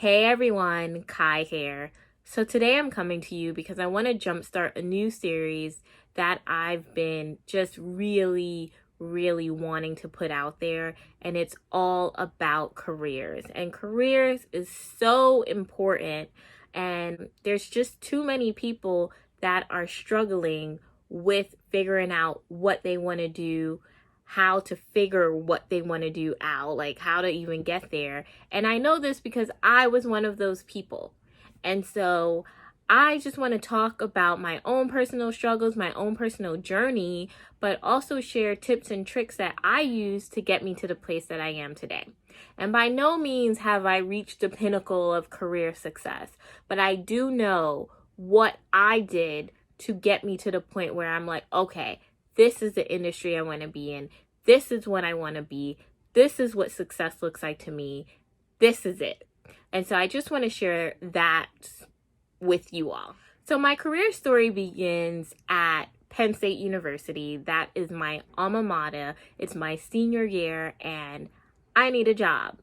Hey everyone, Kai here. So today I'm coming to you because I want to jumpstart a new series that I've been just really wanting to put out there, and it's all about careers. And careers is so important, and there's just too many people that are struggling with figuring out what they want to do, how to figure what they want to do out, like how to even get there. And I know this because I was one of those people. And so I just want to talk about my own personal struggles, my own personal journey, but also share tips and tricks that I use to get me to the place that I am today. And by no means have I reached the pinnacle of career success, but I do know what I did to get me to the point where I'm like, okay, this is the industry I want to be in. This is what I want to be. This is what success looks like to me. This is it. And so I just want to share that with you all. So my career story begins at Penn State University. That is my alma mater. It's my senior year and I need a job.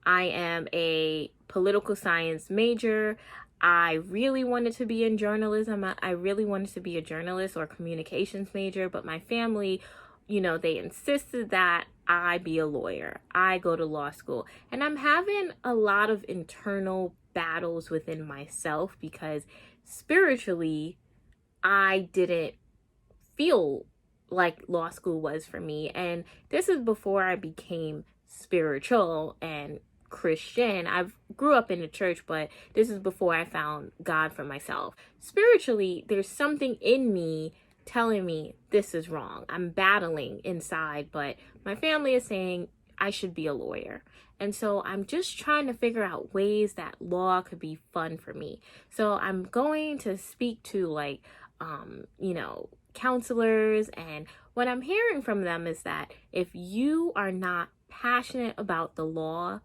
I am a political science major. I really wanted to be in journalism. I really wanted to be a journalist or communications major, but my family, they insisted that I be a lawyer. I go to law school. And I'm having a lot of internal battles within myself because spiritually, I didn't feel like law school was for me. And this is before I became spiritual and Christian. I grew up in the church, but this is before I found God for myself. Spiritually, there's something in me telling me this is wrong. I'm battling inside, but my family is saying I should be a lawyer. And so I'm just trying to figure out ways that law could be fun for me. So I'm going to speak to counselors, and what I'm hearing from them is that if you are not passionate about the law,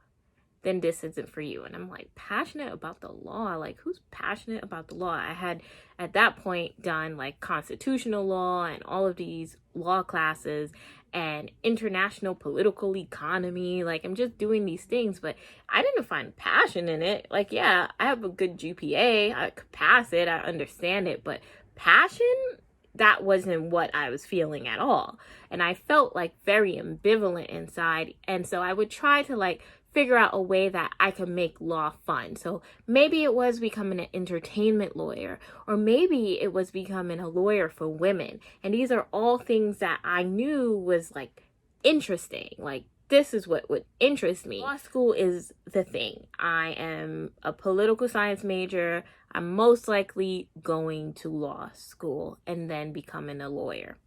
then this isn't for you. And I'm like, passionate about the law? Like, who's passionate about the law? I had at that point done like constitutional law and all of these law classes and international political economy. Like, I'm just doing these things, but I didn't find passion in it. Like, yeah, I have a good GPA. I could pass it. I understand it. But passion, that wasn't what I was feeling at all. And I felt like very ambivalent inside. And so I would try to figure out a way that I could make law fun. So maybe it was becoming an entertainment lawyer, or maybe it was becoming a lawyer for women. And these are all things that I knew was interesting. This is what would interest me. Law school is the thing. I am a political science major. I'm most likely going to law school and then becoming a lawyer.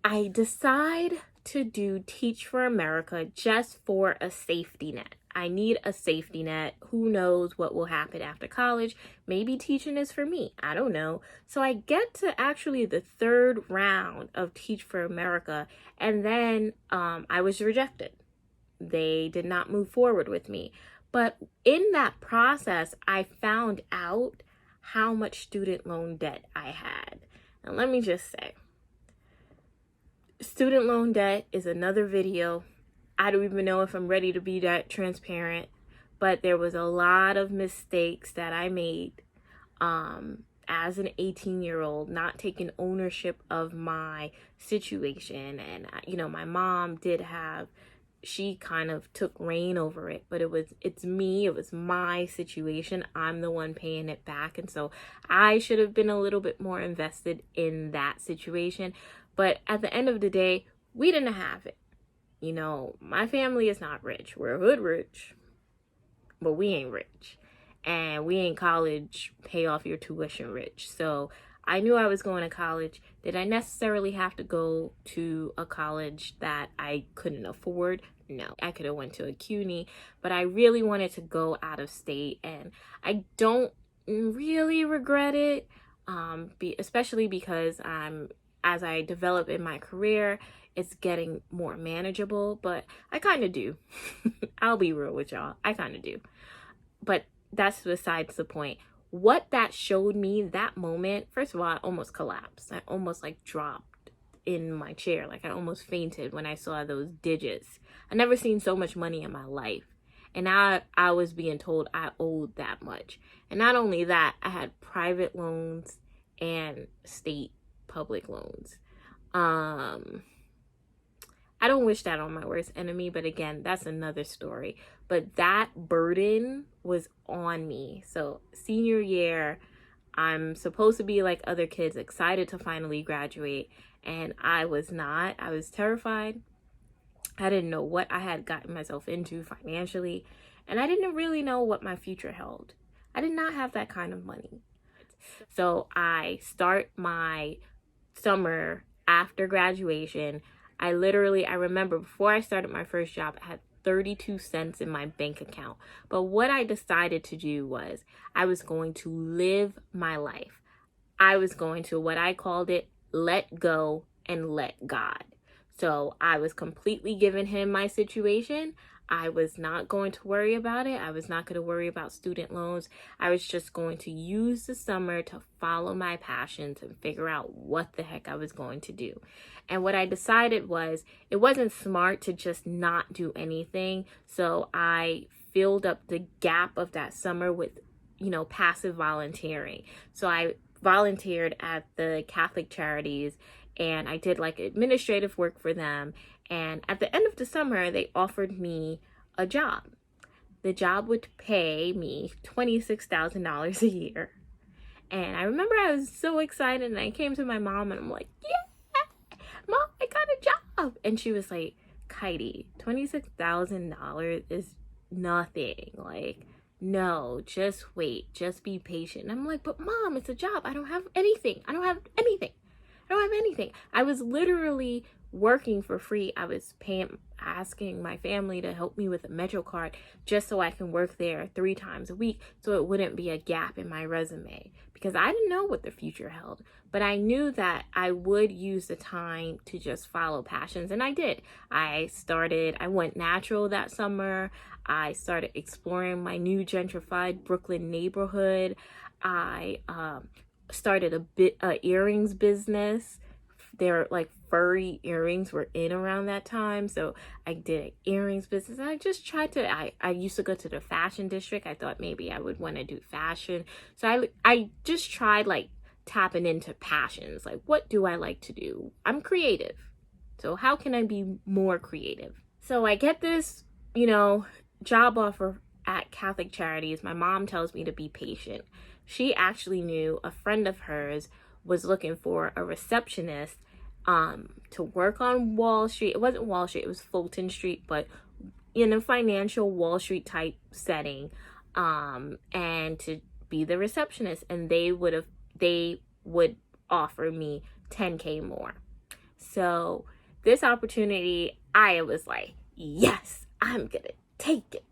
I decide to do Teach for America just for a safety net. I need a safety net. Who knows what will happen after college? Maybe teaching is for me. I don't know. So I get to actually the third round of Teach for America, and then I was rejected. They did not move forward with me. But in that process, I found out how much student loan debt I had. And let me just say, student loan debt is another video. I don't even know if I'm ready to be that transparent, but there was a lot of mistakes that I made as an 18-year-old, not taking ownership of my situation. And, my mom she kind of took reign over it, but it's me, it was my situation. I'm the one paying it back. And so I should have been a little bit more invested in that situation. But at the end of the day, we didn't have it. My family is not rich. We're hood rich, but we ain't rich. And we ain't college, pay off your tuition rich. So I knew I was going to college. Did I necessarily have to go to a college that I couldn't afford? No. I could have went to a CUNY, but I really wanted to go out of state. And I don't really regret it, especially because as I develop in my career, it's getting more manageable, but I kind of do. I'll be real with y'all. I kind of do. But that's besides the point. What that showed me, that moment, first of all, I almost collapsed. I almost dropped in my chair. I almost fainted when I saw those digits. I never seen so much money in my life. And I was being told I owed that much. And not only that, I had private loans and state public loans. I don't wish that on my worst enemy, but again, that's another story. But that burden was on me. So senior year, I'm supposed to be like other kids, excited to finally graduate, and I was not. I was terrified. I didn't know what I had gotten myself into financially, and I didn't really know what my future held. I did not have that kind of money. So I start my summer after graduation. I remember before I started my first job, I had 32 cents in my bank account. But what I decided to do was I was going to live my life. I was going to, what I called it, let go and let God. So I was completely giving him my situation. I was not going to worry about it. I was not going to worry about student loans. I was just going to use the summer to follow my passions and figure out what the heck I was going to do. And what I decided was it wasn't smart to just not do anything. So I filled up the gap of that summer with, passive volunteering. So I volunteered at the Catholic Charities, and I did like administrative work for them. And at the end of the summer, they offered me a job. The job would pay me $26,000 a year. And I remember I was so excited, and I came to my mom and I'm like, yeah, Mom, I got a job. And she was like, Katie, $26,000 is nothing. Like, no, just wait, just be patient. And I'm like, but Mom, it's a job. I don't have anything. I was literally working for free. I was asking my family to help me with a Metro card just so I can work there 3 times a week, so it wouldn't be a gap in my resume, because I didn't know what the future held. But I knew that I would use the time to just follow passions, and I did. I went natural that summer. I started exploring my new gentrified Brooklyn neighborhood. I started a earrings business. They're like furry earrings were in around that time. So I did an earrings business. And I just tried to, I used to go to the fashion district. I thought maybe I would want to do fashion. So I just tried like tapping into passions. Like, what do I like to do? I'm creative. So how can I be more creative? So I get this, job offer at Catholic Charities. My mom tells me to be patient. She actually knew a friend of hers was looking for a receptionist to work on Wall Street. It wasn't Wall Street, it was Fulton Street, but in a financial Wall Street type setting, and to be the receptionist. And they would offer me $10K more. So this opportunity, I was like, yes, I'm gonna take it.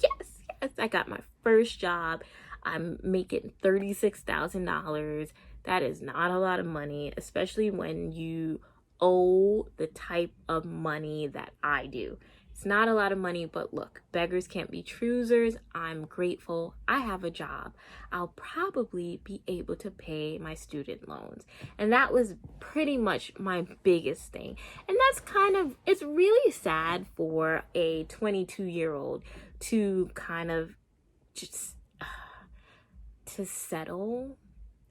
Yes. I got my first job. I'm making $36,000. That is not a lot of money, especially when you owe the type of money that I do. It's not a lot of money, but look, beggars can't be choosers. I'm grateful. I have a job. I'll probably be able to pay my student loans. And that was pretty much my biggest thing. And that's it's really sad for a 22-year-old to kind of just to settle.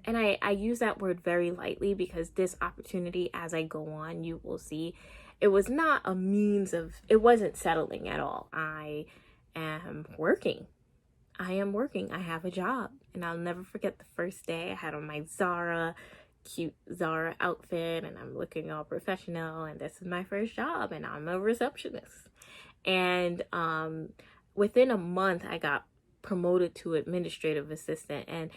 And I use that word very lightly, because this opportunity, as I go on, you will see, it was not a means of, it wasn't settling at all. I am working. I have a job. And I'll never forget the first day I had on my cute Zara outfit, and I'm looking all professional, and this is my first job, and I'm a receptionist. And within a month, I got promoted to administrative assistant, and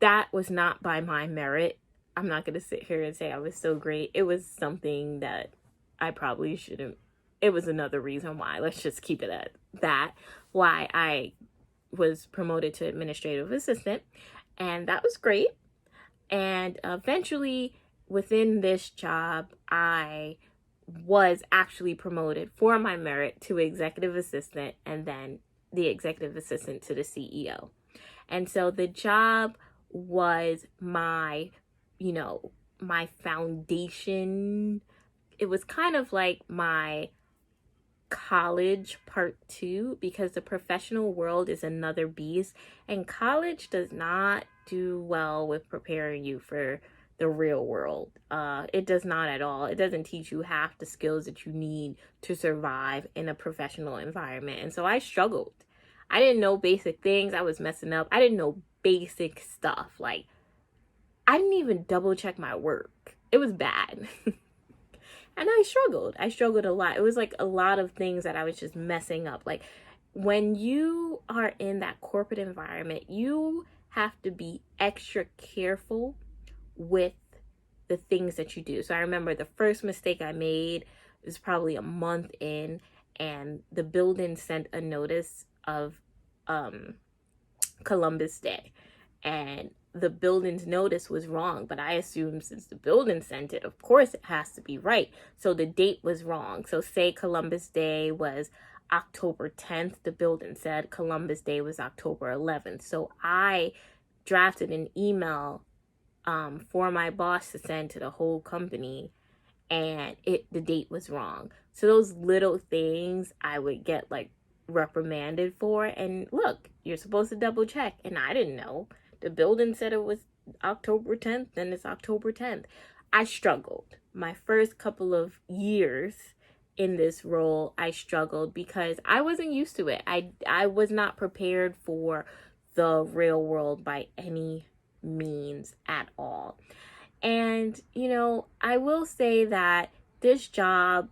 that was not by my merit. I'm not going to sit here and say I was so great. It was something that I probably shouldn't. It was another reason why. Let's just keep it at that. Why I was promoted to administrative assistant, and that was great. And eventually, within this job, I was actually promoted for my merit to executive assistant, and then the executive assistant to the CEO. And so the job was my foundation. It was kind of like my college part 2, because the professional world is another beast, and college does not do well with preparing you for the real world. It does not at all. It doesn't teach you half the skills that you need to survive in a professional environment. And so I struggled. I didn't know basic things. I was messing up. I didn't know basic stuff. Like, I didn't even double check my work. It was bad. And I struggled. I struggled a lot. It was like a lot of things that I was just messing up. Like, when you are in that corporate environment, you have to be extra careful with the things that you do. So I remember the first mistake I made was probably a month in, and the building sent a notice of Columbus Day. And the building's notice was wrong, but I assumed since the building sent it, of course it has to be right. So the date was wrong. So say Columbus Day was October 10th, the building said Columbus Day was October 11th. So I drafted an email for my boss to send to the whole company, and the date was wrong. So those little things I would get like reprimanded for. And look, you're supposed to double check, and I didn't know. The building said it was October 10th, then it's October 10th. I struggled. My first couple of years in this role, I struggled because I wasn't used to it. I was not prepared for the real world by any means at all. And, I will say that this job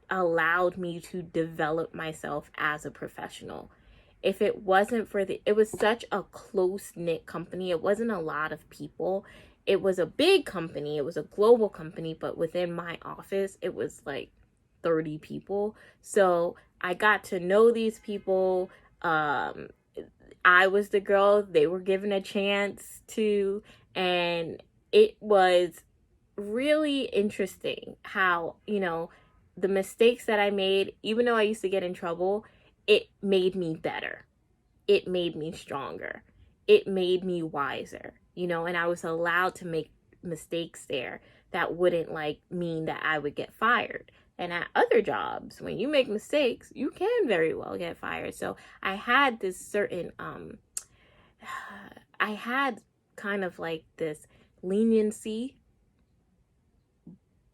allowed me to develop myself as a professional. If it wasn't for it was such a close-knit company. It wasn't a lot of people. It was a big company. It was a global company, but within my office, it was like 30 people. So I got to know these people. I was the girl they were given a chance to, and it was really interesting how, the mistakes that I made, even though I used to get in trouble, it made me better. It made me stronger. It made me wiser, and I was allowed to make mistakes there that wouldn't mean that I would get fired. And at other jobs, when you make mistakes, you can very well get fired. So I had this certain, I had kind of like this leniency,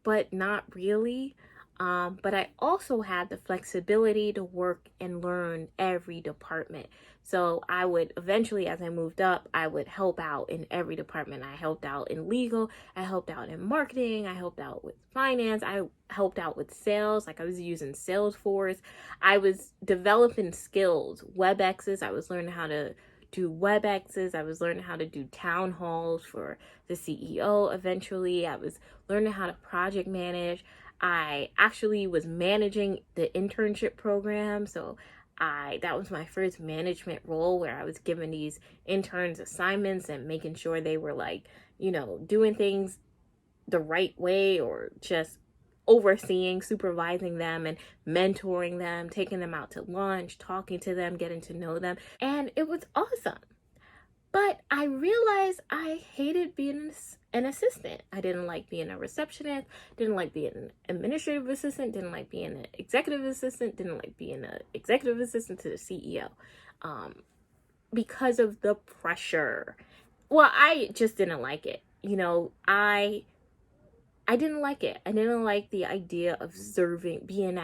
but not really. But I also had the flexibility to work and learn every department. So I would eventually, as I moved up, I would help out in every department. I helped out in legal, I helped out in marketing, I helped out with finance, I helped out with sales. Like, I was using Salesforce. I was developing skills, WebExes. I was learning how to do WebExes. I was learning how to do town halls for the CEO eventually. I was learning how to project manage. I actually was managing the internship program. So that was my first management role, where I was giving these interns assignments and making sure they were doing things the right way, or just overseeing, supervising them and mentoring them, taking them out to lunch, talking to them, getting to know them. And it was awesome. But I realized I hated being an assistant. I didn't like being a receptionist, didn't like being an administrative assistant, didn't like being an executive assistant, didn't like being an executive assistant to the CEO, because of the pressure. Well, I just didn't like it. I didn't like it. I didn't like the idea of being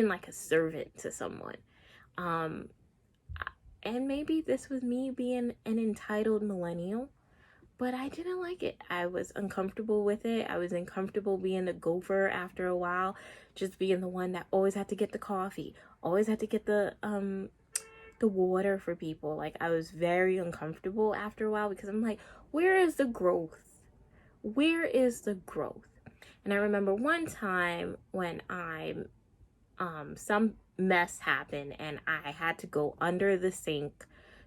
like a servant to someone. And maybe this was me being an entitled millennial, but I didn't like it. I was uncomfortable with it. I was uncomfortable being the gopher after a while, just being the one that always had to get the coffee, always had to get the water for people. Like, I was very uncomfortable after a while, because I'm like, where is the growth? Where is the growth? And I remember one time when some mess happened and I had to go under the sink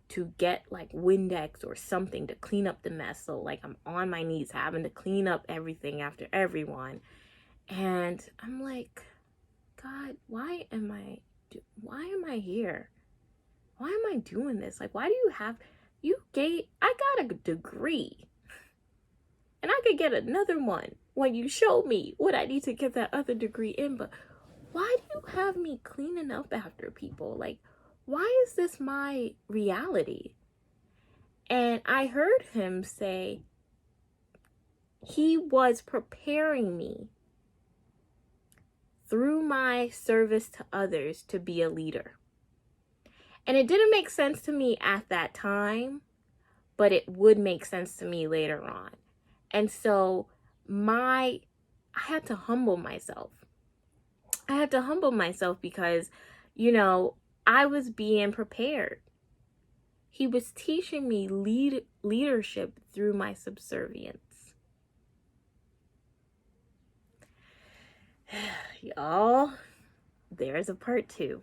to get like Windex or something to clean up the mess. So I'm on my knees having to clean up everything after everyone. And I'm like, God, why am I here? Why am I doing this? Why do I got a degree, and I could get another one when you show me what I need to get that other degree in, but why do you have me cleaning up after people? Like, why is this my reality? And I heard him say he was preparing me through my service to others to be a leader. And it didn't make sense to me at that time, but it would make sense to me later on. And so I had to humble myself. I had to humble myself because, I was being prepared. He was teaching me leadership through my subservience. Y'all, there's a part 2.